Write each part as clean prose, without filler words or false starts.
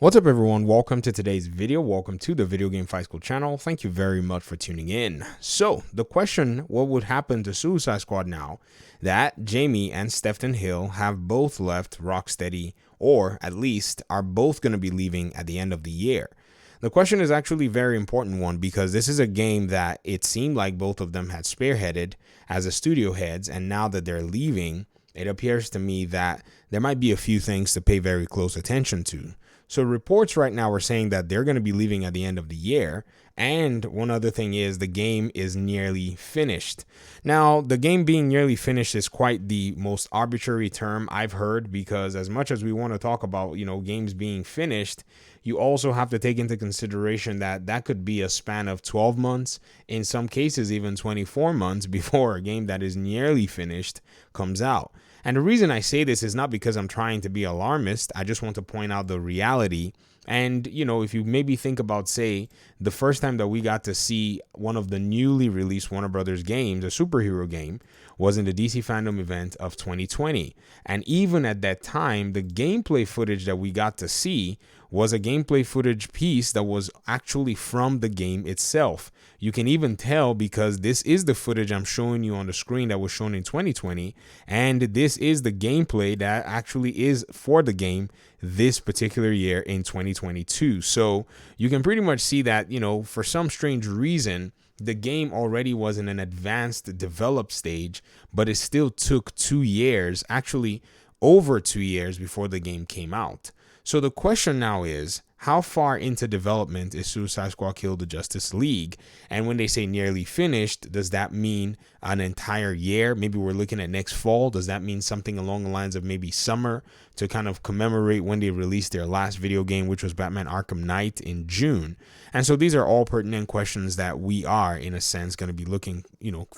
What's up everyone, welcome to today's video. Welcome to the Video Game Fight School channel. Thank you very much for tuning in. So the question, what would happen to Suicide Squad now that Jamie and Stefan Hill have both left Rocksteady, or at least are both going to be leaving at the end of the year? The question is actually a very important one because this is a game that it seemed like both of them had spearheaded as the studio heads, and now that they're leaving, it appears to me that there might be a few things to pay very close attention to. So reports right now are saying that they're going to be leaving at the end of the year. And one other thing is the game is nearly finished. Now, the game being nearly finished is quite the most arbitrary term I've heard, because as much as we want to talk about, games being finished, you also have to take into consideration that that could be a span of 12 months, in some cases even 24 months before a game that is nearly finished comes out. And the reason I say this is not because I'm trying to be alarmist. I just want to point out the reality. And, if you maybe think about, say, the first time that we got to see one of the newly released Warner Brothers games, a superhero game, was in the DC Fandom event of 2020. And even at that time, the gameplay footage that we got to see was a gameplay footage piece that was actually from the game itself. You can even tell because this is the footage I'm showing you on the screen that was shown in 2020, and this is the gameplay that actually is for the game this particular year in 2022. So you can pretty much see that, for some strange reason, the game already was in an advanced developed stage, but it still took 2 years, actually over 2 years, before the game came out. So the question now is, how far into development is Suicide Squad Kill the Justice League? And when they say nearly finished, does that mean an entire year? Maybe we're looking at next fall. Does that mean something along the lines of maybe summer to kind of commemorate when they released their last video game, which was Batman Arkham Knight in June? And so these are all pertinent questions that we are, in a sense, going to be looking,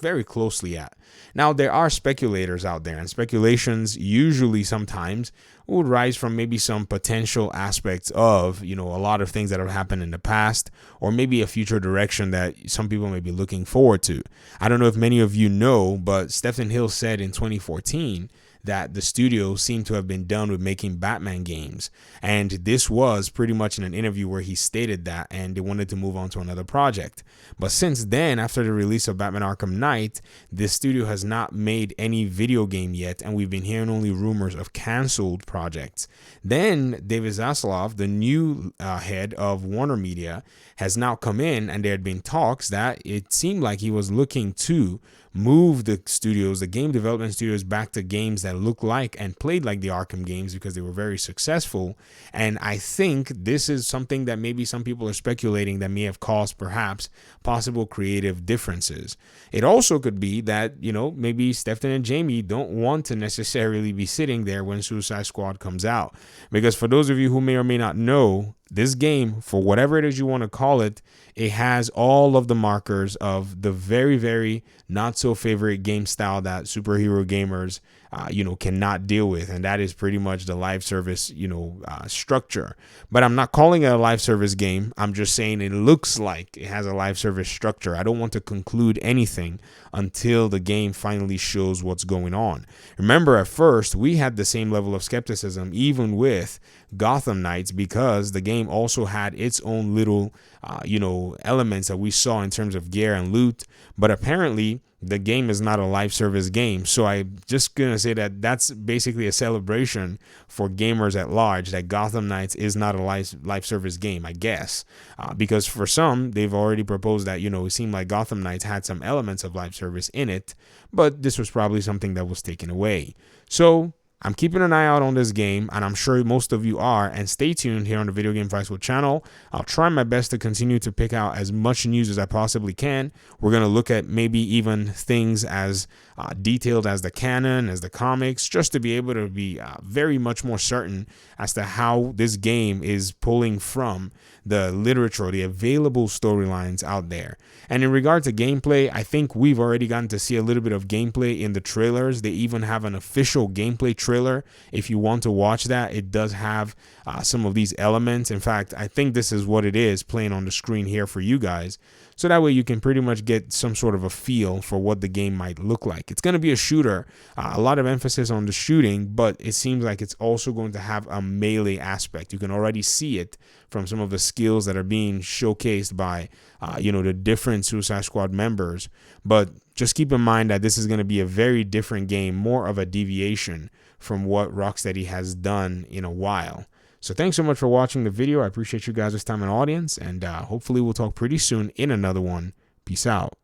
very closely at. Now, there are speculators out there, and speculations usually sometimes would rise from maybe some potential aspects of, a lot of things that have happened in the past, or maybe a future direction that some people may be looking forward to. I don't know if many of you know, but Stefan Hill said in 2014 that the studio seemed to have been done with making Batman games. And this was pretty much in an interview where he stated that, and they wanted to move on to another project. But since then, after the release of Batman Arkham Knight, this studio has not made any video game yet, and we've been hearing only rumors of canceled projects. Then David Zaslav, the new head of Warner Media, has now come in, and there had been talks that it seemed like he was looking to move the game development studios, back to games that look like and played like the Arkham games because they were very successful. And I think this is something that maybe some people are speculating that may have caused perhaps possible creative differences. It also could be that, maybe Stefan and Jamie don't want to necessarily be sitting there when Suicide Squad comes out. Because for those of you who may or may not know, this game, for whatever it is you want to call it, it has all of the markers of the very, very not so favorite game style that superhero gamers, cannot deal with. And that is pretty much the live service, structure. But I'm not calling it a live service game. I'm just saying it looks like it has a live service structure. I don't want to conclude anything until the game finally shows what's going on. Remember, at first, we had the same level of skepticism, even with Gotham Knights, because the game also had its own little, elements that we saw in terms of gear and loot. But apparently, the game is not a live service game. So I'm just going to say that that's basically a celebration for gamers at large, that Gotham Knights is not a live service game, I guess. Because for some, they've already proposed that, it seemed like Gotham Knights had some elements of live service in it, but this was probably something that was taken away. So I'm keeping an eye out on this game, and I'm sure most of you are, and stay tuned here on the Video Game Fight School channel. I'll try my best to continue to pick out as much news as I possibly can. We're going to look at maybe even things as detailed as the canon, as the comics, just to be able to be very much more certain as to how this game is pulling from the literature, the available storylines out there. And in regard to gameplay, I think we've already gotten to see a little bit of gameplay in the trailers. They even have an official gameplay trailer. If you want to watch that, it does have some of these elements. In fact, I think this is what it is playing on the screen here for you guys. So that way you can pretty much get some sort of a feel for what the game might look like. It's going to be a shooter, a lot of emphasis on the shooting, but it seems like it's also going to have a melee aspect. You can already see it from some of the skills that are being showcased by, the different Suicide Squad members. But just keep in mind that this is going to be a very different game, more of a deviation from what Rocksteady has done in a while. So thanks so much for watching the video. I appreciate you guys' time and audience, and hopefully we'll talk pretty soon in another one. Peace out.